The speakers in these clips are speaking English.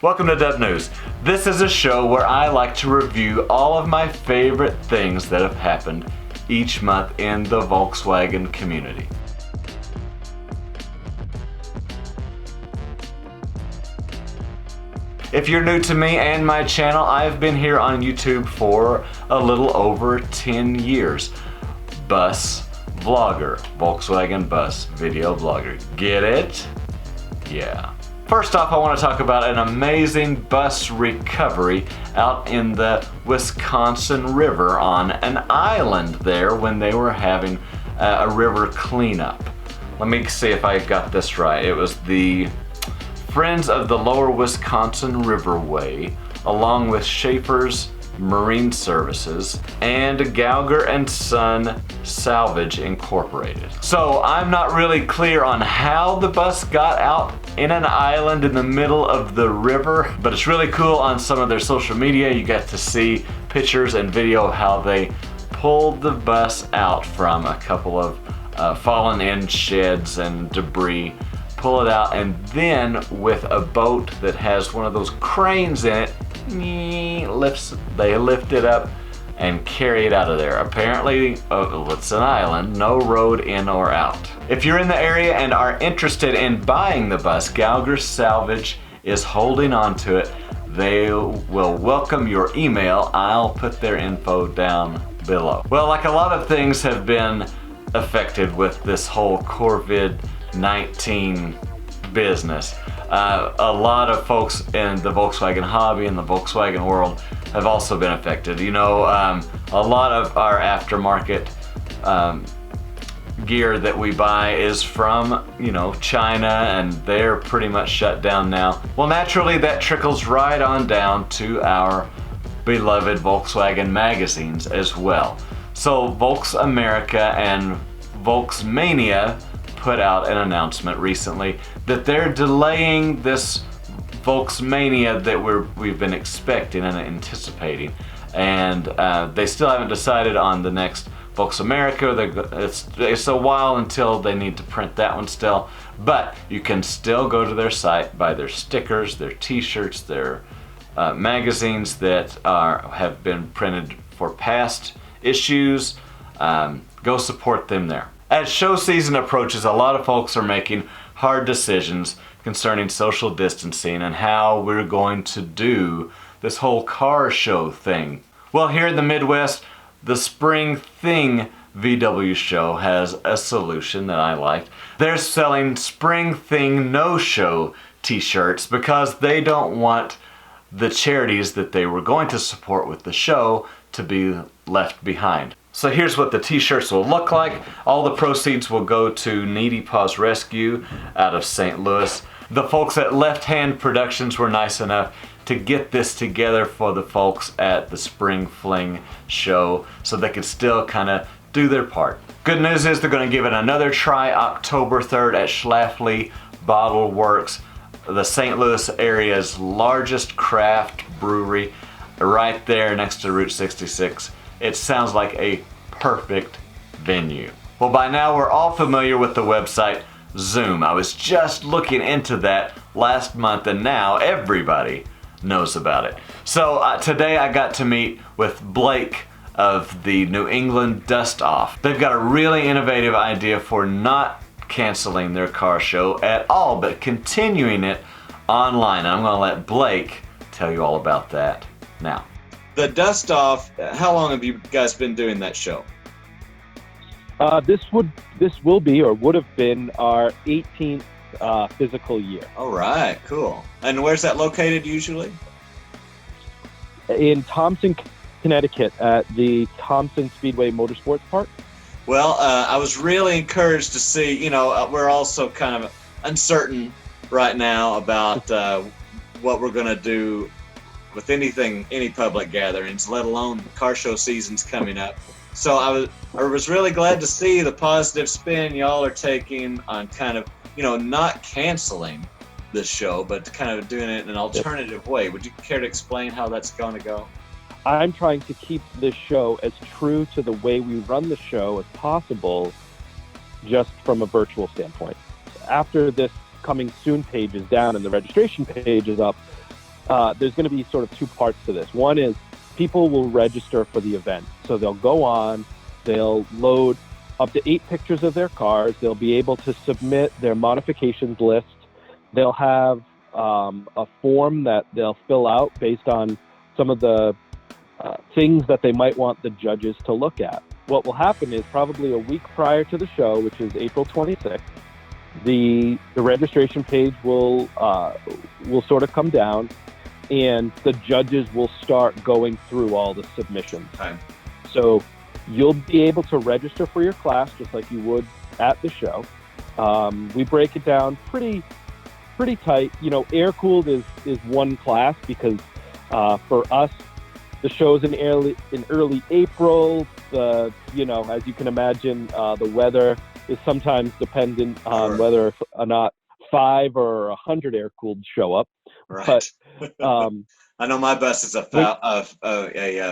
Welcome to Dub News. This is a show where I like to review all of my favorite things that have happened each month in the Volkswagen community. If you're new to me and my channel, I've been here on YouTube for a little over 10 years. Bus vlogger, Volkswagen bus video blogger. Get it? Yeah. First off, I want to talk about an amazing bus recovery out in the Wisconsin River on an island there when they were having a river cleanup. Let me see if I got this right. It was the Friends of the Lower Wisconsin Riverway, along with Schaefer's Marine Services and Gauger and Son Salvage Incorporated. So I'm not really clear on how the bus got out in an island in the middle of the river, but it's really cool. On some of their social media you get to see pictures and video of how they pulled the bus out from a couple of fallen in sheds and debris, pull it out, and then with a boat that has one of those cranes in it, they lift it up and carry it out of there. Apparently, it's an island, no road in or out. If you're in the area and are interested in buying the bus, Gauger Salvage is holding on to it. They will welcome your email. I'll put their info down below. Well, like a lot of things have been affected with this whole COVID-19 business. A lot of folks in the Volkswagen hobby and the Volkswagen world have also been affected. You know, a lot of our aftermarket gear that we buy is from, you know, China, and they're pretty much shut down now. Well, naturally that trickles right on down to our beloved Volkswagen magazines as well. So Volks America and Volksmania put out an announcement recently that they're delaying this Volksmania that we've been expecting and anticipating, and they still haven't decided on the next Volks America. It's a while until they need to print that one still, but you can still go to their site, buy their stickers, their t-shirts, their magazines that have been printed for past issues. Go support them there. As show season approaches, a lot of folks are making hard decisions concerning social distancing and how we're going to do this whole car show thing. Well, here in the Midwest, the Spring Thing VW show has a solution that I liked. They're selling Spring Thing no-show t-shirts because they don't want the charities that they were going to support with the show to be left behind. So here's what the t-shirts will look like. All the proceeds will go to Needy Paws Rescue out of St. Louis. The folks at Left Hand Productions were nice enough to get this together for the folks at the Spring Fling show so they could still kind of do their part. Good news is they're going to give it another try October 3rd at Schlafly Bottle Works, the St. Louis area's largest craft brewery, right there next to Route 66. It sounds like a perfect venue. Well, by now we're all familiar with the website Zoom. I was just looking into that last month and now everybody knows about it. So today I got to meet with Blake of the New England Dust Off. They've got a really innovative idea for not canceling their car show at all, but continuing it online. I'm going to let Blake tell you all about that now. The Dust Off, how long have you guys been doing that show? This will be, or would have been, our 18th physical year. All right, cool. And where's that located usually? In Thompson, Connecticut, at the Thompson Speedway Motorsports Park. Well, I was really encouraged to see, you know, we're also kind of uncertain right now about what we're going to do with any public gatherings, let alone car show season's coming up. So I was really glad to see the positive spin y'all are taking on kind of, you know, not canceling this show, but kind of doing it in an alternative way. Would you care to explain how that's going to go? I'm trying to keep this show as true to the way we run the show as possible, just from a virtual standpoint. After this coming soon page is down and the registration page is up, there's going to be sort of two parts to this. One is people will register for the event. So they'll go on, they'll load up to 8 pictures of their cars. They'll be able to submit their modifications list. They'll have a form that they'll fill out based on some of the things that they might want the judges to look at. What will happen is probably a week prior to the show, which is April 26th, the registration page will sort of come down, and the judges will start going through all the submissions. Okay. So you'll be able to register for your class just like you would at the show. We break it down pretty tight. You know, air-cooled is one class because for us, the show's in early April. As you can imagine, the weather is sometimes dependent on whether or not 5 or 100 air-cooled show up. Right. But I know my bus is a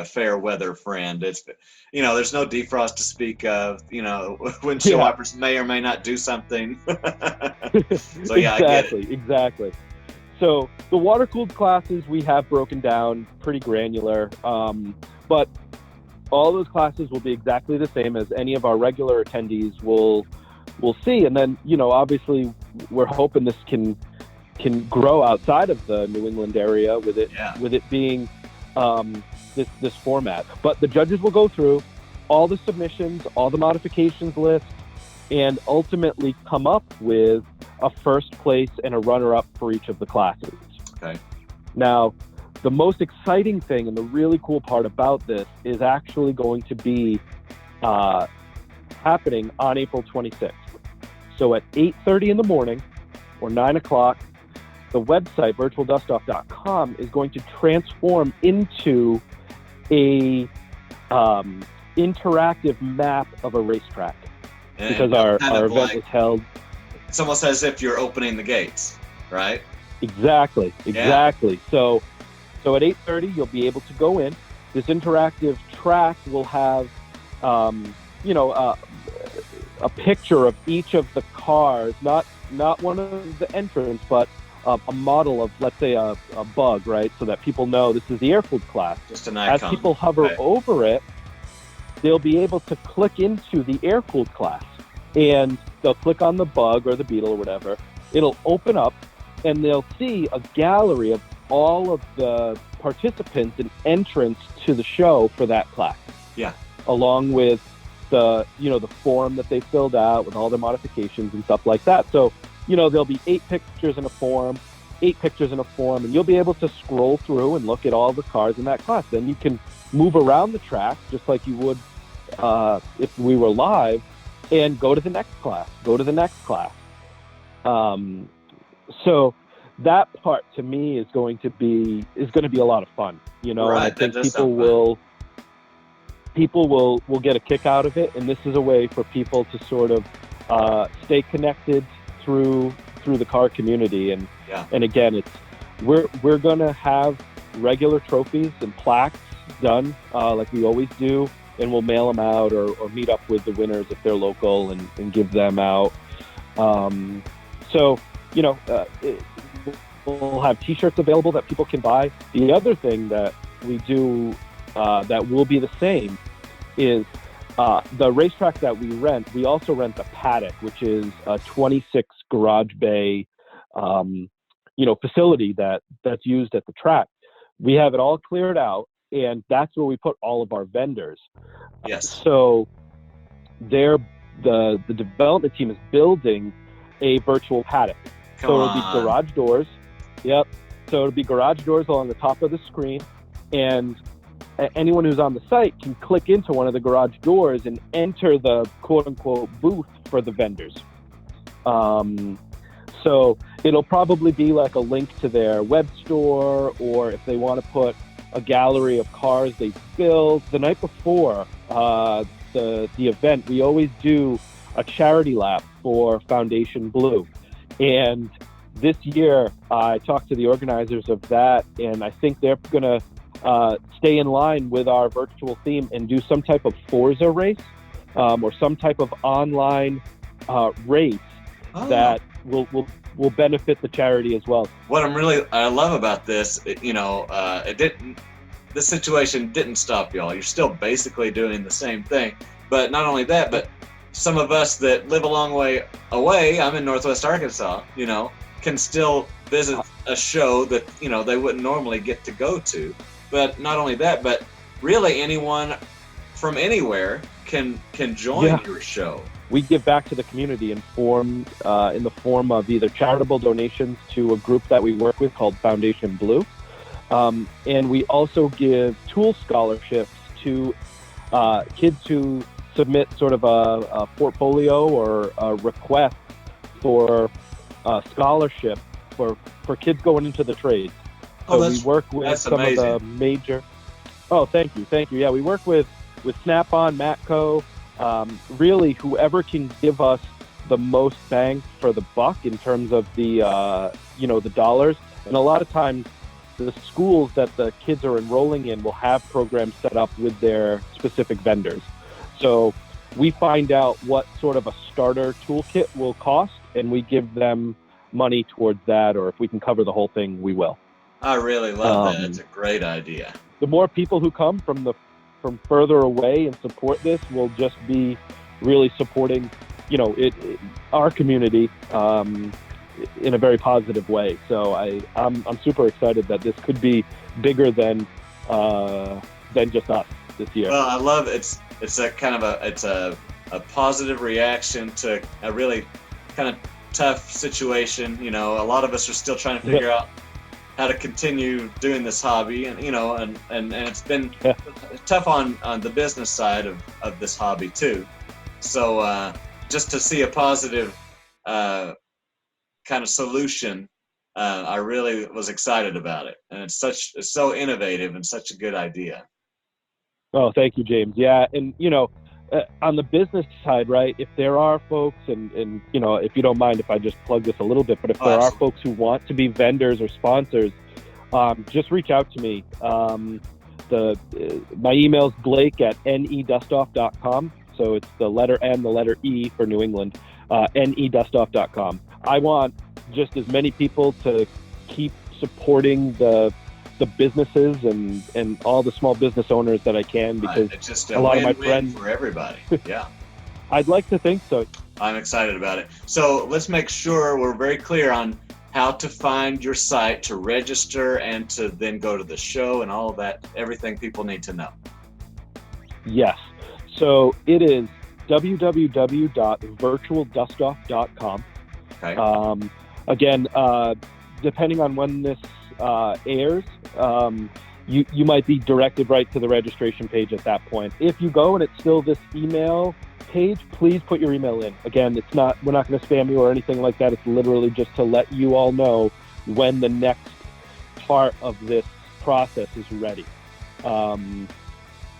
fair weather friend. It's, there's no defrost to speak of. Windshield wipers may or may not do something. So yeah, I get it. Exactly. So the water-cooled classes we have broken down pretty granular, but all those classes will be exactly the same as any of our regular attendees will see. And then, obviously, we're hoping this can grow outside of the New England area with it being this format. But the judges will go through all the submissions, all the modifications lists, and ultimately come up with a first place and a runner-up for each of the classes. Okay. Now, the most exciting thing and the really cool part about this is actually going to be happening on April 26th. So at 8:30 in the morning or 9 o'clock, the website, virtualdustoff.com, is going to transform into a interactive map of a racetrack. Because our event was held. It's almost as if you're opening the gates, right? Exactly. Yeah. So at 8:30, you'll be able to go in. This interactive track will have, a picture of each of the cars, not one of the entrants, but a model of, let's say, a bug, right? So that people know this is the air-cooled class. Just an icon. As people hover over it, they'll be able to click into the air-cooled class, and they'll click on the bug or the beetle or whatever. It'll open up, and they'll see a gallery of all of the participants and entrants to the show for that class. Yeah. Along with the form that they filled out with all the modifications and stuff like that. So, there'll be 8 pictures in a form, and you'll be able to scroll through and look at all the cars in that class. Then you can move around the track just like you would if we were live, and go to the next class. So that part to me is going to be a lot of fun, and I think people will get a kick out of it, and this is a way for people to sort of stay connected through the car community. And again, we're gonna have regular trophies and plaques done like we always do, and we'll mail them out or meet up with the winners if they're local and give them out. We'll have t-shirts available that people can buy. The other thing that we do that will be the same is the racetrack that we rent. We also rent the paddock, which is a 26 garage bay facility that's used at the track. We have it all cleared out, and that's where we put all of our vendors. Yes. So the development team is building a virtual paddock. It'll be garage doors. Yep. So it'll be garage doors along the top of the screen, and anyone who's on the site can click into one of the garage doors and enter the quote-unquote booth for the vendors. So it'll probably be like a link to their web store, or if they want to put a gallery of cars they built. The night before the event, we always do a charity lap for Foundation Blue. And this year, I talked to the organizers of that, and I think they're going to stay in line with our virtual theme and do some type of Forza race or some type of online race that will will benefit the charity as well. What I love about this, this situation didn't stop y'all. You're still basically doing the same thing. But not only that, but some of us that live a long way away, I'm in Northwest Arkansas, can still visit a show that, they wouldn't normally get to go to. But not only that, but really anyone from anywhere can join your show. We give back to the community in the form of either charitable donations to a group that we work with called Foundation Blue. And we also give tool scholarships to kids who submit sort of a portfolio or a request for a scholarship for kids going into the trades. So we work with some amazing. Of the major... Oh, thank you. Yeah, we work with Snap-on, Matco, really whoever can give us the most bang for the buck in terms of the the dollars. And a lot of times the schools that the kids are enrolling in will have programs set up with their specific vendors. So we find out what sort of a starter toolkit will cost, and we give them money towards that, or if we can cover the whole thing, we will. I really love that. It's a great idea. The more people who come from further away and support this will just be really supporting, our community in a very positive way. So I'm super excited that this could be bigger than just us this year. Well, I love it. It's a positive reaction to a really kind of tough situation. A lot of us are still trying to figure out how to continue doing this hobby, and it's been tough on the business side of this hobby too. So just to see a positive kind of solution, I really was excited about it, and it's so innovative and such a good idea. Oh, thank you, James. Yeah, and on the business side, right? If there are folks, and if you don't mind if I just plug this a little bit, but if there are folks who want to be vendors or sponsors, just reach out to me. My email is blake@nedustoff.com. So it's the letter N, the letter E for New England, nedustoff.com. I want just as many people to keep supporting the businesses and all the small business owners that I can, because it's just a lot of my friends for everybody. Yeah. I'd like to think so. I'm excited about it. So let's make sure we're very clear on how to find your site to register and to then go to the show and all of that, everything people need to know. Yes. So it is www.virtualdustoff.com. Okay. Again, depending on when this airs, you might be directed right to the registration page at that point. If you go and it's still this email page, please put your email in. Again, we're not going to spam you or anything like that. It's literally just to let you all know when the next part of this process is ready.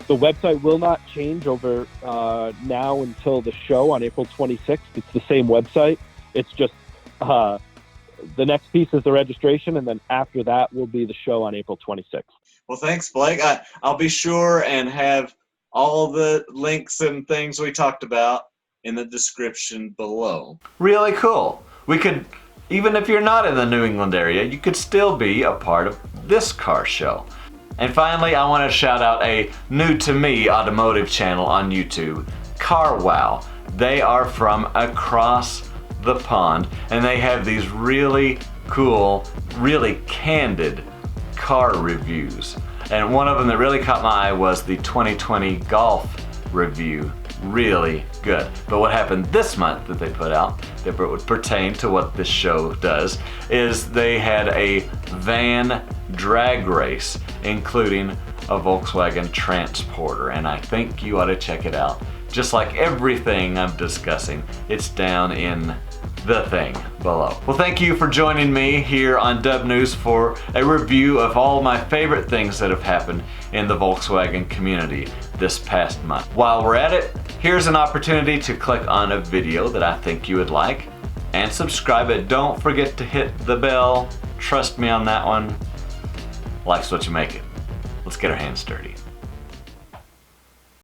The website will not change over now until the show on April 26th. It's the same website. It's just the next piece is the registration, and then after that will be the show on April 26th. Well, thanks, Blake. I'll be sure and have all the links and things we talked about in the description below. Really cool. We could, even if you're not in the New England area, you could still be a part of this car show. And finally, I want to shout out a new to me automotive channel on YouTube, CARWOW. They are from across the pond, and they have these really cool, really candid car reviews. And one of them that really caught my eye was the 2020 Golf review. Really good. But what happened this month that they put out that would pertain to what this show does is they had a van drag race, including a Volkswagen Transporter, and I think you ought to check it out. Just like everything I'm discussing, it's down in the thing below. Well, thank you for joining me here on Dub News for a review of all my favorite things that have happened in the Volkswagen community this past month. While we're at it, here's an opportunity to click on a video that I think you would like and subscribe it. Don't forget to hit the bell. Trust me on that one. Life's what you make it. Let's get our hands dirty.